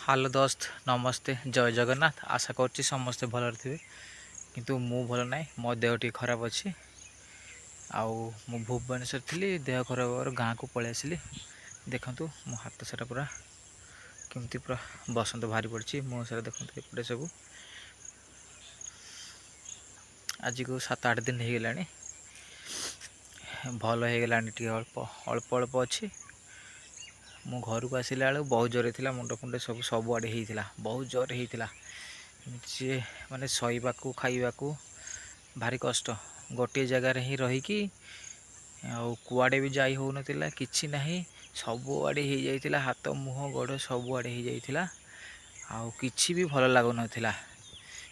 Hello दोस्त नमस्ते जय जगन्नाथ। आशा करछि समस्ते भल थे किंतु मु भल ना मो देह टी खराब अच्छी आउ मु भुवनेश्वर थी देह खराब गाँ को पलि आसली। देखु मो हाथ सारा पूरा केमती पूरा बसंत बाहरी पड़ी मुँह सारा देखते एपटे सब आज को 7-8 दिन हो गला भल हो गला अल्प अल्प अल्प अच्छी। मु घर को आसला बेलू बहुत जोर थी मुंड फुंड सबुआड़े होता बहुत जोर होता सी माने शोवाकू खाइबाकू भारी कष्ट गोटे जगार ही रहीकि कुआड़े भी जाई हो नथिला किछि नहीं सबुआड़े हो जाइतिला हाथ मुह गोड़ सबुआड़े हो जाइतिला आउ किछि भी भल लागु नथिला।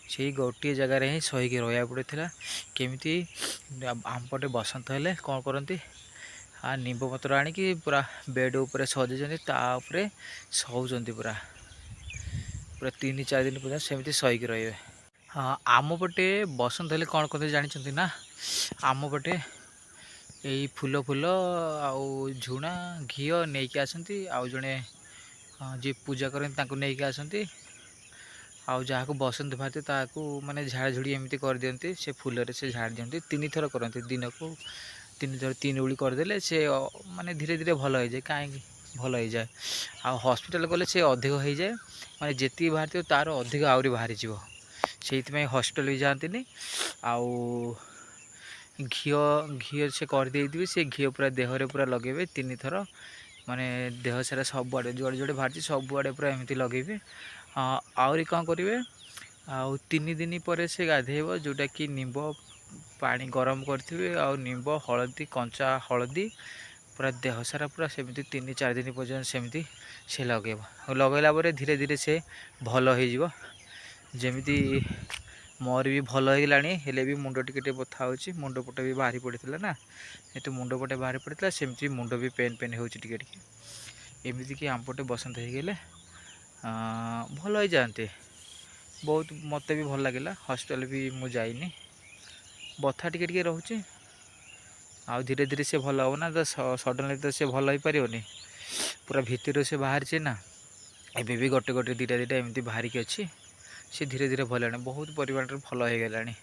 से गोटे जगार ही सहीकि रहा पड़ता केमिति आमपटे बसंत हेले कौन करती निंब पत्र आणिकी पूरा बेड उपरे सजाइछन्ति ताऊपर शोउछन्ति पूरा पूरा 3-4 दिन पर्यंत सेमती सहीकि रहिबे। हाँ आम पटे बसंत हेले कौन करते जानिछन्ति ना आम पटे यही फूल फूल आउ झुणा घीओ नहीं आसती आउ जड़े जी पूजा करते तांको नहीं आसती आउ जहाँ को बसंत बाहर ताकू माने झाड़ झुड़ी एमती कर दियंती से फूल से झाड़ दियंती 3 थर करती दिन को 3 थर 3 उड़ी करदे से माने धीरे धीरे भल हो जाए कहीं भल हो जाए आ हॉस्पिटल गले से अधिक हो जाए माने जेती बाहर तार अधिक आहरी बाहरी जीव से हॉस्पिटल भी जाती आउ घीओ घीओ से कर देइथिबे से घीओ पूरा देहरे पूरा लगेबे 3 थर माने देह सारा सबुआड़े जुआड़े जुआड़े बाहर सबुआड़े पूरा एमती लगेबे। आहरी कौन करेंगे आउ 3 दिन पर से गाधेब जोटा कि निंब पानी गरम करेंगे आउ निंब हलदी कंचा हलदी पूरा देह सारा पूरा सेमती 3-4 दिन पर्यटन सेमती से लगेब लगेला धीरे धीरे से भल हो जमीती मोर भी भल हो गलानी हेले भी मुंड टिके बथा हो मुंड पटे भी बाहरी पड़ता ना ये तो मुंड पटे बाहरी पड़ता सेमती मुंड भी पेन पेन हो एमती कि आम पटे बसंत हो गले भल हो जाते बहुत मत भी भल लगे हॉस्पिटल भी मु जाइनी बथा टिके टिके रोचे आउ धीरे धीरे से भल हो ना तो सडनली तो से भल हो पारे पूरा भितर से बाहरी ना एबे भी गोटे गोटे 2-2 एमती बाहरिकी अच्छी से धीरे धीरे भल बहुत परिमाण भल हो गलानी।